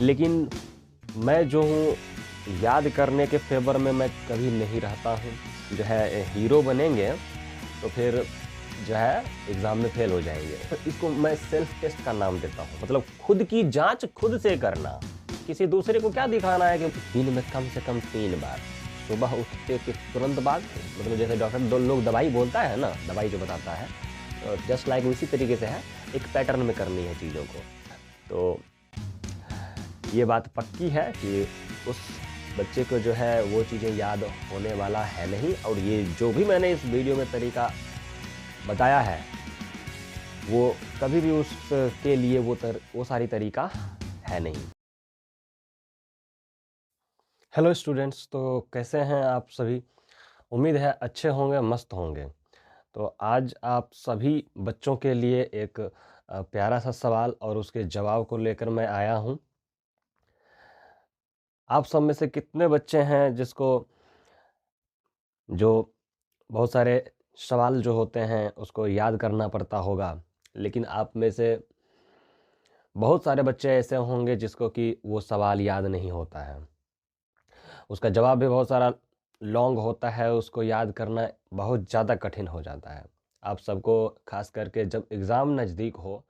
लेकिन मैं जो हूँ याद करने के फेवर में मैं कभी नहीं रहता हूँ। जो है हीरो बनेंगे तो फिर जो है एग्ज़ाम में फेल हो जाएंगे। तो इसको मैं सेल्फ टेस्ट का नाम देता हूँ, मतलब खुद की जांच खुद से करना। किसी दूसरे को क्या दिखाना है कि दिन में कम से कम 3 बार सुबह उठते के तुरंत बाद, मतलब जैसे डॉक्टर दो लोग दवाई बोलता है ना, दवाई जो बताता है, जस्ट लाइक उसी तरीके से है, एक पैटर्न में करनी है चीज़ों को। तो ये बात पक्की है कि उस बच्चे को जो है वो चीज़ें याद होने वाला है नहीं, और ये जो भी मैंने इस वीडियो में तरीका बताया है वो कभी भी उसके लिए वो सारी तरीका है नहीं। हेलो स्टूडेंट्स, तो कैसे हैं आप सभी? उम्मीद है अच्छे होंगे, मस्त होंगे। तो आज आप सभी बच्चों के लिए एक प्यारा सा सवाल और उसके जवाब को लेकर मैं आया हूँ। आप सब में से कितने बच्चे हैं जिसको जो बहुत सारे सवाल जो होते हैं उसको याद करना पड़ता होगा, लेकिन आप में से बहुत सारे बच्चे ऐसे होंगे जिसको कि वो सवाल याद नहीं होता है। उसका जवाब भी बहुत सारा लॉन्ग होता है, उसको याद करना बहुत ज़्यादा कठिन हो जाता है। आप सबको खास करके जब एग्ज़ाम नज़दीक हो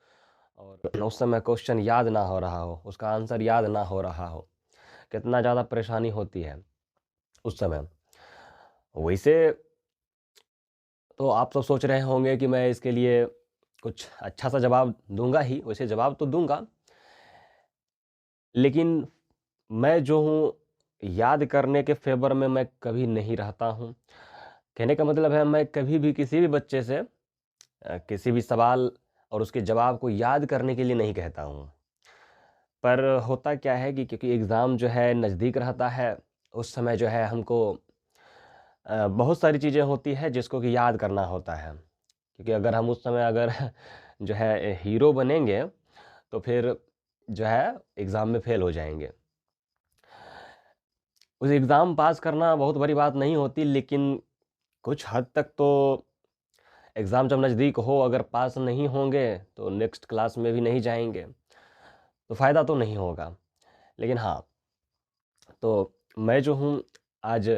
और उस समय क्वेश्चन याद ना हो रहा हो, उसका आंसर याद ना हो रहा हो, कितना ज़्यादा परेशानी होती है उस समय। वैसे तो आप सब सोच रहे होंगे कि मैं इसके लिए कुछ अच्छा सा जवाब दूँगा ही, वैसे जवाब तो दूँगा, लेकिन मैं जो हूँ याद करने के फेवर में मैं कभी नहीं रहता हूँ। कहने का मतलब है मैं कभी भी किसी भी बच्चे से किसी भी सवाल और उसके जवाब को याद करने के लिए नहीं कहता हूँ। पर होता क्या है कि क्योंकि एग्ज़ाम जो है नज़दीक रहता है, उस समय जो है हमको बहुत सारी चीज़ें होती हैं जिसको कि याद करना होता है। क्योंकि अगर हम उस समय अगर जो है हीरो बनेंगे तो फिर जो है एग्ज़ाम में फ़ेल हो जाएँगे। उस एग्ज़ाम पास करना बहुत बड़ी बात नहीं होती, लेकिन कुछ हद तक तो एग्ज़ाम जब नज़दीक हो अगर पास नहीं होंगे तो नेक्स्ट क्लास में भी नहीं जाएँगे, तो फ़ायदा तो नहीं होगा। लेकिन हाँ, तो मैं जो हूँ आज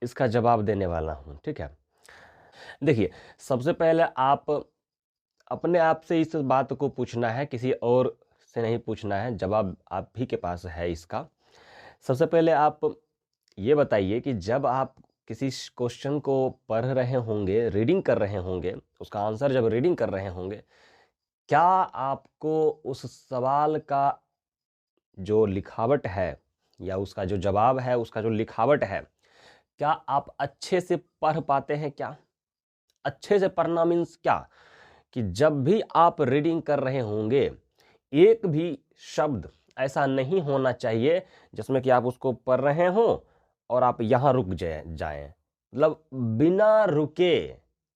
इसका जवाब देने वाला हूँ, ठीक है? देखिए, सबसे पहले आप अपने आप से इस बात को पूछना है, किसी और से नहीं पूछना है, जवाब आप ही के पास है इसका। सबसे पहले आप ये बताइए कि जब आप किसी क्वेश्चन को पढ़ रहे होंगे, रीडिंग कर रहे होंगे, उसका आंसर जब रीडिंग कर रहे होंगे, क्या आपको उस सवाल का जो लिखावट है या उसका जो जवाब है, उसका जो लिखावट है, क्या आप अच्छे से पढ़ पाते हैं क्या? अच्छे से पढ़ना मीन्स क्या? कि जब भी आप रीडिंग कर रहे होंगे, एक भी शब्द ऐसा नहीं होना चाहिए जिसमें कि आप उसको पढ़ रहे हों और आप यहाँ रुक जाएँ। मतलब बिना रुके,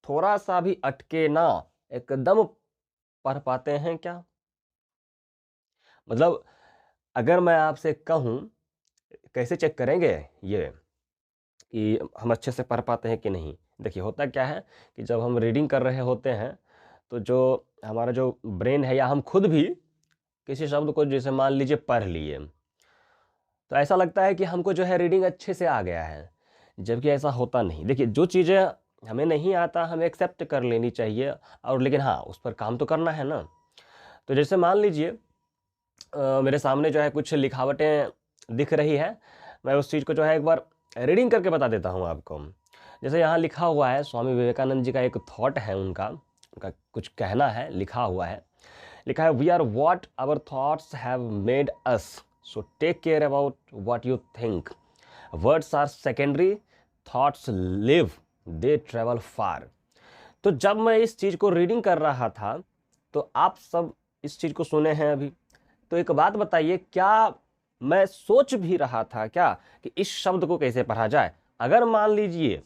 थोड़ा-सा भी अटके ना, एकदम पढ़ पाते हैं क्या? मतलब अगर मैं आपसे कहूँ, कैसे चेक करेंगे ये कि हम अच्छे से पढ़ पाते हैं कि नहीं? देखिए, होता क्या है कि जब हम रीडिंग कर रहे होते हैं, तो जो हमारा जो ब्रेन है या हम खुद भी किसी शब्द को जैसे मान लीजिए पढ़ लिए, तो ऐसा लगता है कि हमको जो है रीडिंग अच्छे से आ गया है, जबकि ऐसा होता नहीं। देखिए, जो चीज़ें हमें नहीं आता हमें एक्सेप्ट कर लेनी चाहिए, और लेकिन हाँ, उस पर काम तो करना है ना। तो जैसे मान लीजिए मेरे सामने जो है कुछ लिखावटें दिख रही है, मैं उस चीज़ को जो है एक बार रीडिंग करके बता देता हूँ आपको। जैसे यहाँ लिखा हुआ है, स्वामी विवेकानंद जी का एक थॉट है, उनका कुछ कहना है, लिखा हुआ है। लिखा है, we are what our thoughts have made us, so take care about what you think. Words are secondary, thoughts live, they travel far. तो जब मैं इस चीज़ को रीडिंग कर रहा था, तो आप सब इस चीज़ को सुने हैं अभी। तो एक बात बताइए, क्या मैं सोच भी रहा था क्या कि इस शब्द को कैसे पढ़ा जाए? अगर मान लीजिए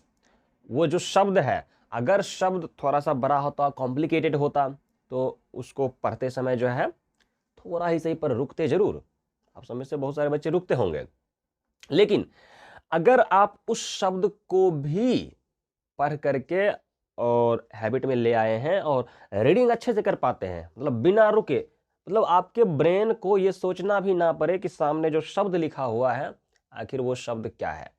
वो जो शब्द है, अगर शब्द थोड़ा-सा बड़ा होता, कॉम्प्लिकेटेड होता, तो उसको पढ़ते समय जो है थोड़ा ही सही पर रुकते ज़रूर। आप सब में से बहुत सारे बच्चे रुकते होंगे। लेकिन अगर आप उस शब्द को भी पढ़ करके और हैबिट में ले आए हैं और रीडिंग अच्छे से कर पाते हैं, मतलब बिना रुके, मतलब आपके ब्रेन को ये सोचना भी ना पड़े कि सामने जो शब्द लिखा हुआ है आखिर वो शब्द क्या है।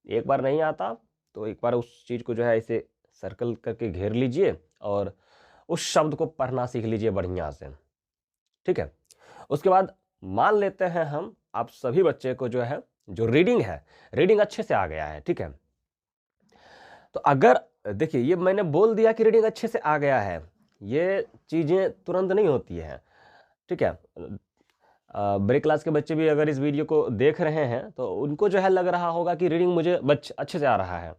एक बार नहीं आता तो एक बार उस चीज़ को जो है ऐसे सर्कल करके घेर लीजिए और उस शब्द को पढ़ना सीख लीजिए बढ़िया से, ठीक है। उसके बाद मान लेते हैं हम आप सभी बच्चे को जो है जो रीडिंग है, रीडिंग अच्छे से आ गया है, ठीक है। तो अगर देखिए ये मैंने बोल दिया कि रीडिंग अच्छे से आ गया है, ये चीज़ें तुरंत नहीं होती हैं, ठीक है। ब्रेक क्लास के बच्चे भी अगर इस वीडियो को देख रहे हैं तो उनको जो है लग रहा होगा कि रीडिंग मुझे अच्छे से आ रहा है।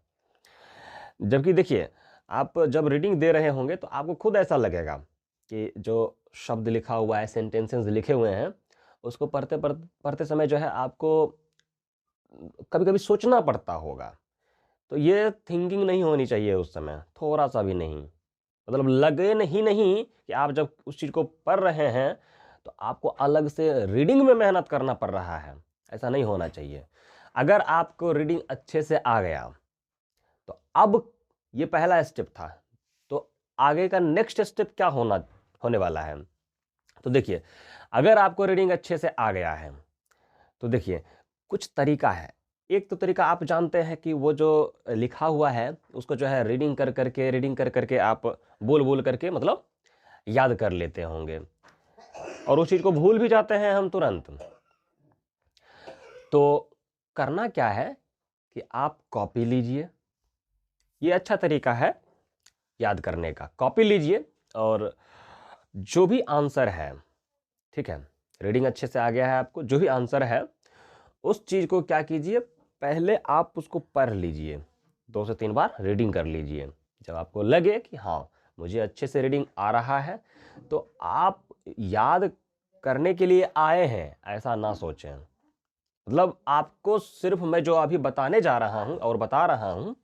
जबकि देखिए आप जब रीडिंग दे रहे होंगे तो आपको खुद ऐसा लगेगा कि जो शब्द लिखा हुआ है, सेंटेंसेस लिखे हुए हैं, उसको पढ़ते समय जो है आपको कभी-कभी सोचना पड़ता होगा। तो ये थिंकिंग नहीं होनी चाहिए उस समय, थोड़ा-सा भी नहीं। मतलब लगे नहीं नहीं कि आप जब उस चीज़ को पढ़ रहे हैं, तो आपको अलग से रीडिंग में मेहनत करना पड़ रहा है, ऐसा नहीं होना चाहिए। अगर आपको रीडिंग अच्छे से आ गया, तो अब ये पहला स्टेप था, तो आगे का नेक्स्ट स्टेप क्या होने वाला है? तो देखिए, अगर आपको रीडिंग अच्छे से आ गया है, तो देखिए कुछ तरीका है। एक तो तरीका आप जानते हैं कि वो जो लिखा हुआ है उसको जो है रीडिंग कर करके आप बोल करके मतलब याद कर लेते होंगे और उस चीज़ को भूल भी जाते हैं हम तुरंत। तो करना क्या है कि आप कॉपी लीजिए, ये अच्छा तरीका है याद करने का। कॉपी लीजिए और जो भी आंसर है, ठीक है, रीडिंग अच्छे से आ गया है आपको, जो भी आंसर है उस चीज़ को क्या कीजिए, पहले आप उसको पढ़ लीजिए, 2 से 3 बार रीडिंग कर लीजिए। जब आपको लगे कि हाँ, मुझे अच्छे से रीडिंग आ रहा है, तो आप याद करने के लिए आए हैं, ऐसा ना सोचें। मतलब आपको सिर्फ़ मैं जो अभी बताने जा रहा हूँ और बता रहा हूँ,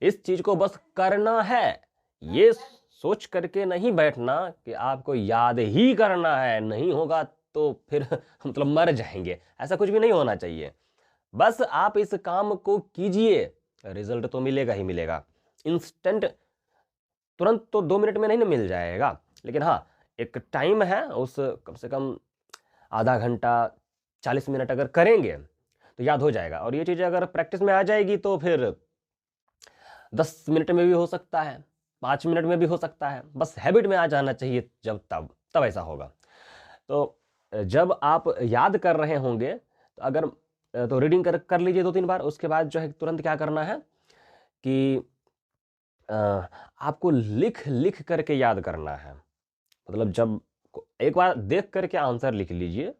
इस चीज़ को बस करना है। ये सोच करके नहीं बैठना कि आपको याद ही करना है, नहीं होगा तो फिर मतलब मर जाएँगे, ऐसा कुछ भी नहीं होना चाहिए। बस आप इस काम को कीजिए, रिज़ल्ट तो मिलेगा ही मिलेगा। इंस्टेंट तुरंत तो 2 मिनट में नहीं ना मिल जाएगा, लेकिन हाँ, एक टाइम है उस कम से कम आधा घंटा, 40 मिनट अगर करेंगे, तो याद हो जाएगा और ये चीज़ें अगर प्रैक्टिस में आ जाएगी तो फिर 10 मिनट में भी हो सकता है, 5 मिनट में भी हो सकता है। बस हैबिट में आ जाना चाहिए जब तब ऐसा होगा। तो जब आप याद कर रहे होंगे, तो अगर तो रीडिंग कर लीजिए 2-3 बार, उसके बाद जो है तुरंत क्या करना है कि अ, आपको लिख करके याद करना है। मतलब जब एक बार देख करके आंसर लिख लीजिए,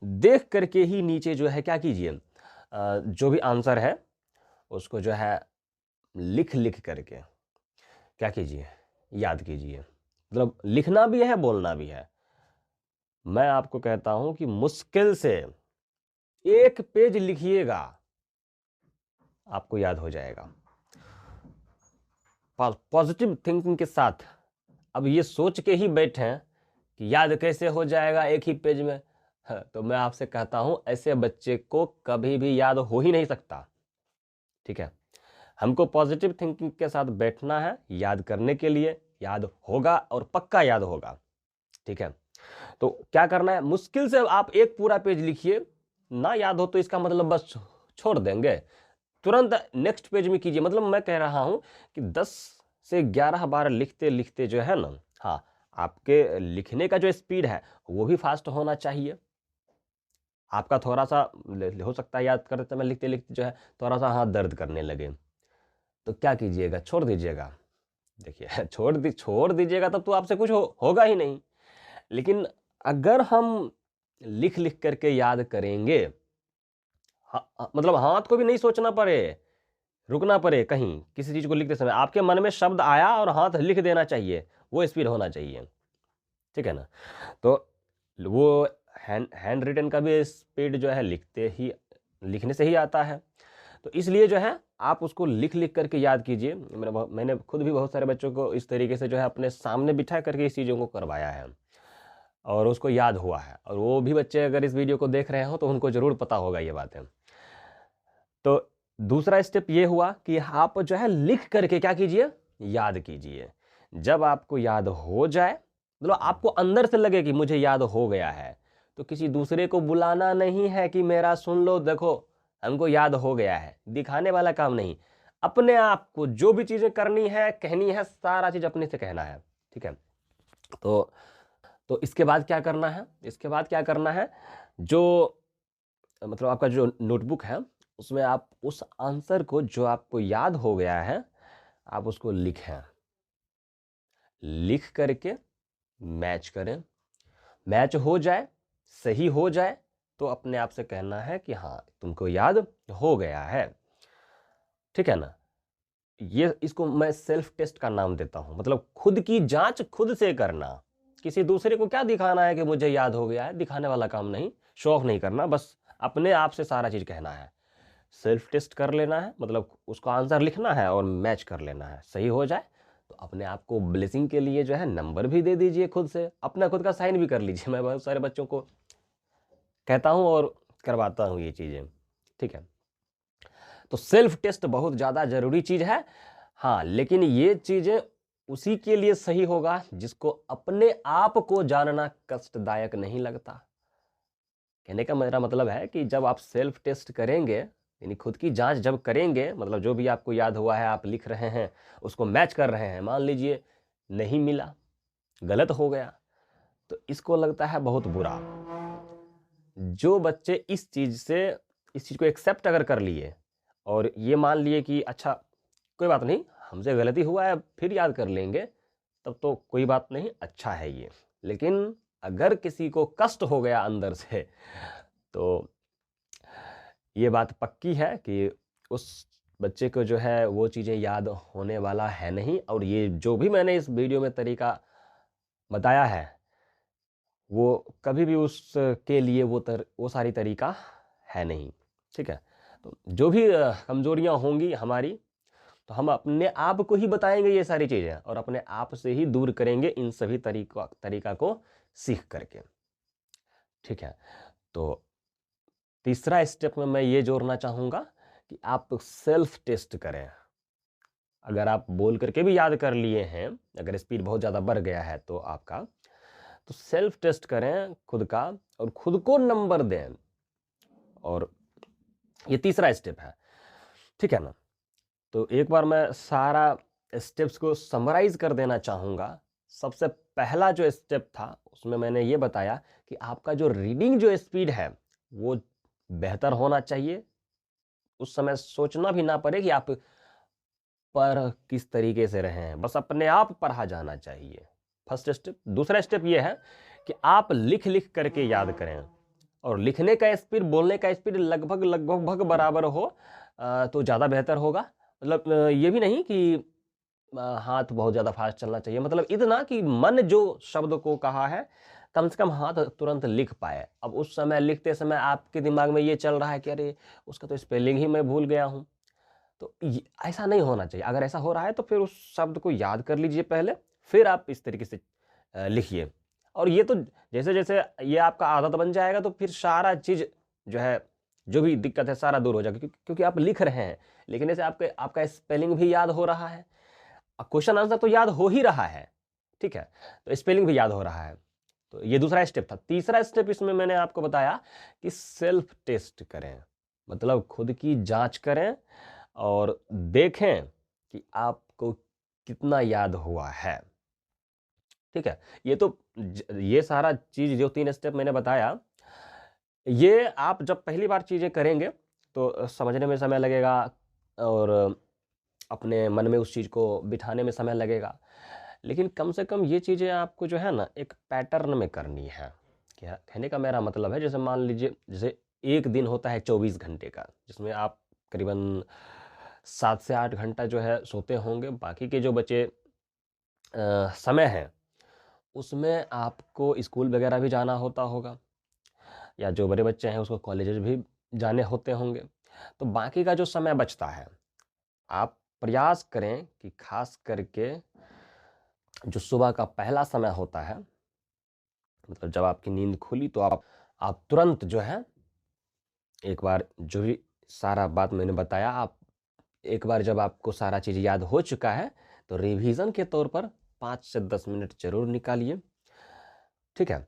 देख करके ही नीचे जो है क्या कीजिए, जो भी आंसर है उसको जो है लिख करके क्या कीजिए, याद कीजिए। मतलब लिखना भी है, बोलना भी है। मैं आपको कहता हूं कि मुश्किल से 1 पेज लिखिएगा, आपको याद हो जाएगा। पॉजिटिव थिंकिंग के साथ अब ये सोच के ही बैठें कि याद कैसे हो जाएगा 1 ही पेज में। हाँ, तो मैं आपसे कहता हूं ऐसे बच्चे को कभी भी याद हो ही नहीं सकता, ठीक है। हमको पॉजिटिव थिंकिंग के साथ बैठना है, याद करने के लिए याद होगा और पक्का याद होगा, ठीक है। तो क्या करना है, मुश्किल से आप 1 पूरा पेज लिखिए, ना याद हो तो इसका मतलब बस छोड़ देंगे, तुरंत नेक्स्ट पेज में कीजिए। मतलब मैं कह रहा हूं कि 10 से 11 बार लिखते-लिखते जो है ना, हाँ, आपके लिखने का जो स्पीड है वो भी फास्ट होना चाहिए। आपका थोड़ा-सा हो सकता है याद करते समय लिखते-लिखते जो है थोड़ा-सा हाथ दर्द करने लगे, तो क्या कीजिएगा, छोड़ दीजिएगा। देखिए छोड़ दीजिएगा तब तो आपसे कुछ होगा ही नहीं। लेकिन अगर हम लिख-लिख करके याद करेंगे, मतलब हाथ को भी नहीं सोचना पड़े, रुकना पड़े कहीं, किसी चीज़ को लिखते समय आपके मन में शब्द आया और हाथ लिख देना चाहिए, वो स्पीड होना चाहिए, ठीक है ना? तो वो हैंड रिटन का भी स्पीड जो है लिखने से ही आता है। तो इसलिए जो है आप उसको लिख-लिख करके याद कीजिए। मैंने खुद भी बहुत सारे बच्चों को इस तरीके से जो है अपने सामने बिठा करके इस चीज़ों को करवाया है और उसको याद हुआ है और वो भी बच्चे अगर इस वीडियो को देख रहे हो तो उनको ज़रूर पता होगा ये बातें। तो दूसरा स्टेप ये हुआ कि आप जो है लिख करके क्या कीजिए, याद कीजिए। जब आपको याद हो जाए, मतलब आपको अंदर से लगे कि मुझे याद हो गया है। तो किसी दूसरे को बुलाना नहीं है कि मेरा सुन लो, देखो हमको याद हो गया है, दिखाने वाला काम नहीं। अपने आप को जो भी चीज़ें करनी है, कहनी है, सारा चीज़ अपने से कहना है, ठीक है। तो इसके बाद क्या करना है? इसके बाद क्या करना है, जो मतलब आपका जो नोटबुक है, उसमें आप उस आंसर को जो आपको याद हो गया है, आप उसको लिखें। लिख करके मैच करें। मैच हो जाए, सही हो जाए, तो अपने आप से कहना है कि हाँ, तुमको याद हो गया है, ठीक है ना। ये इसको मैं सेल्फ टेस्ट का नाम देता हूं, मतलब खुद की जांच खुद से करना। किसी दूसरे को क्या दिखाना है कि मुझे याद हो गया है, दिखाने वाला काम नहीं, शो ऑफ नहीं करना, बस अपने आप से सारा चीज कहना है। सेल्फ टेस्ट कर लेना है, मतलब उसका आंसर लिखना है और मैच कर लेना है। सही हो जाए तो अपने आप को ब्लेसिंग के लिए जो है नंबर भी दे दीजिए, खुद से अपना खुद का साइन भी कर लीजिए। मैं बहुत सारे बच्चों को कहता हूं और करवाता हूं ये चीजें, ठीक है। तो सेल्फ टेस्ट बहुत ज़्यादा ज़रूरी चीज़ है। हाँ, लेकिन ये चीज़ें उसी के लिए सही होगा जिसको अपने आप को जानना कष्टदायक नहीं लगता। कहने का मेरा मतलब है कि जब आप सेल्फ टेस्ट करेंगे, यानी खुद की जांच जब करेंगे, मतलब जो भी आपको याद हुआ है आप लिख रहे हैं, उसको मैच कर रहे हैं, मान लीजिए नहीं मिला, गलत हो गया, तो इसको लगता है बहुत बुरा। जो बच्चे इस चीज़ को एक्सेप्ट अगर कर लिए और ये मान लिए कि अच्छा कोई बात नहीं, हमसे गलती हुआ है, फिर याद कर लेंगे, तब तो कोई बात नहीं, अच्छा है ये। लेकिन अगर किसी को कष्ट हो गया अंदर से, तो ये बात पक्की है कि उस बच्चे को जो है वो चीज़ें याद होने वाला है नहीं। और ये जो भी मैंने इस वीडियो में तरीका बताया है, वो कभी भी उसके लिए वो सारी तरीका है नहीं, ठीक है। तो जो भी कमजोरियां होंगी हमारी, तो हम अपने आप को ही बताएंगे ये सारी चीजें, और अपने आप से ही दूर करेंगे इन सभी तरीका को सीख करके, ठीक है। तो तीसरा स्टेप में मैं ये जोड़ना चाहूंगा कि आप सेल्फ टेस्ट करें। अगर आप बोल करके भी याद कर लिए हैं, अगर स्पीड बहुत ज़्यादा बढ़ गया है तो आपका, तो सेल्फ टेस्ट करें खुद का और खुद को नंबर दें। और ये तीसरा स्टेप है, ठीक है ना। तो एक बार मैं सारा स्टेप्स को समराइज कर देना चाहूँगा। सबसे पहला जो स्टेप था उसमें मैंने ये बताया कि आपका जो रीडिंग जो स्पीड है वो बेहतर होना चाहिए। उस समय सोचना भी ना पड़े कि आप पढ़ किस तरीके से रहे हैं, बस अपने आप पढ़ा जाना चाहिए, फर्स्ट स्टेप। दूसरा स्टेप ये है कि आप लिख लिख करके याद करें, और लिखने का स्पीड बोलने का स्पीड लगभग लगभग बराबर हो तो ज़्यादा बेहतर होगा। मतलब ये भी नहीं कि हाथ बहुत ज़्यादा फास्ट चलना चाहिए, मतलब इतना कि मन जो शब्द को कहा है कम से कम हाथ तुरंत लिख पाए। अब उस समय लिखते समय आपके दिमाग में ये चल रहा है कि अरे उसका तो स्पेलिंग ही मैं भूल गया हूँ, तो ऐसा नहीं होना चाहिए। अगर ऐसा हो रहा है तो फिर उस शब्द को याद कर लीजिए पहले, फिर आप इस तरीके से लिखिए। और ये तो जैसे जैसे ये आपका आदत बन जाएगा तो फिर सारा चीज़ जो है, जो भी दिक्कत है सारा दूर हो जाएगा, क्योंकि आप लिख रहे हैं, लिखने से आपका स्पेलिंग भी याद हो रहा है, क्वेश्चन आंसर तो याद हो ही रहा है, ठीक है, तो स्पेलिंग भी याद हो रहा है। तो ये दूसरा स्टेप था। तीसरा स्टेप इसमें मैंने आपको बताया कि सेल्फ टेस्ट करें, मतलब खुद की जांच करें और देखें कि आपको कितना याद हुआ है, ठीक है। ये सारा चीज जो 3 स्टेप मैंने बताया, ये आप जब पहली बार चीजें करेंगे तो समझने में समय लगेगा और अपने मन में उस चीज को बिठाने में समय लगेगा। लेकिन कम से कम ये चीजें आपको जो है ना एक पैटर्न में करनी है। क्या कहने का मेरा मतलब है, जैसे मान लीजिए जैसे एक दिन होता है 24 घंटे का, जिसमें आप करीबन 7 से 8 घंटा जो है सोते होंगे, बाकी के जो बचे समय है उसमें आपको स्कूल वगैरह भी जाना होता होगा, या जो बड़े बच्चे हैं उसको कॉलेजेस भी जाने होते होंगे। तो बाकी का जो समय बचता है, आप प्रयास करें कि खास करके जो सुबह का पहला समय होता है, मतलब जब आपकी नींद खुली तो आप तुरंत जो है एक बार जो भी सारा बात मैंने बताया, आप एक बार जब आपको सारा चीज़ याद हो चुका है तो रिवीजन के तौर पर 5 से 10 मिनट ज़रूर निकालिए। ठीक है?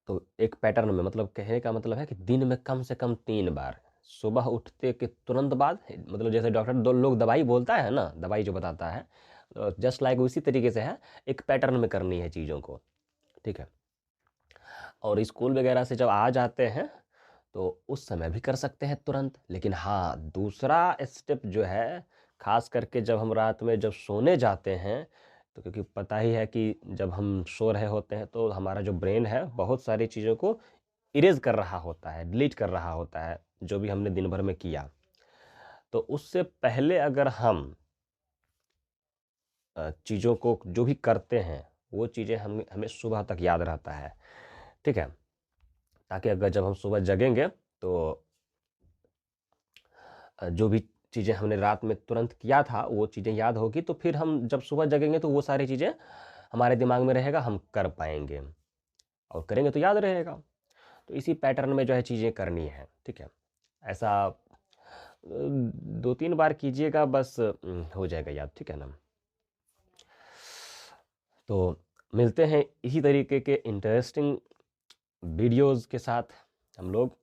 तो एक पैटर्न में मतलब कहने का मतलब है कि दिन में कम से कम 3 बार, सुबह उठते के तुरंत बाद, मतलब जैसे डॉक्टर दो लोग दवाई बोलता है ना, दवाई जो बताता है, जस्ट लाइक उसी तरीके से है, एक पैटर्न में करनी है चीज़ों को, ठीक है? और स्कूल वगैरह से जब आ जाते हैं, तो उस समय भी कर सकते हैं तुरंत। लेकिन हाँ, दूसरा स्टेप जो है, ख़ास करके जब हम रात में जब सोने जाते हैं, तो क्योंकि पता ही है कि जब हम सो रहे होते हैं, तो हमारा जो ब्रेन है, बहुत सारी चीज़ों को इरेज़ कर रहा होता है, डिलीट कर रहा होता है, जो भी हमने दिन भर में किया। तो उससे पहले अगर हम चीज़ों को जो भी करते हैं, वो चीज़ें हमें हमें सुबह तक याद रहता है, ठीक है? ताकि अगर जब हम सुबह जगेंगे, तो जो भी चीज़ें हमने रात में तुरंत किया था, वो चीज़ें याद होगी, तो फिर हम जब सुबह जगेंगे, तो वो सारी चीज़ें हमारे दिमाग में रहेगा, हम कर पाएँगे और करेंगे तो याद रहेगा। तो इसी पैटर्न में जो है चीज़ें करनी है, ठीक है? ऐसा 2-3 बार कीजिएगा, बस हो जाएगा याद, ठीक है ना? तो मिलते हैं इसी तरीके के इंटरेस्टिंग वीडियोज़ के साथ हम लोग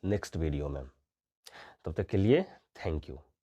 नेक्स्ट वीडियो में। तब तक के लिए थैंक यू।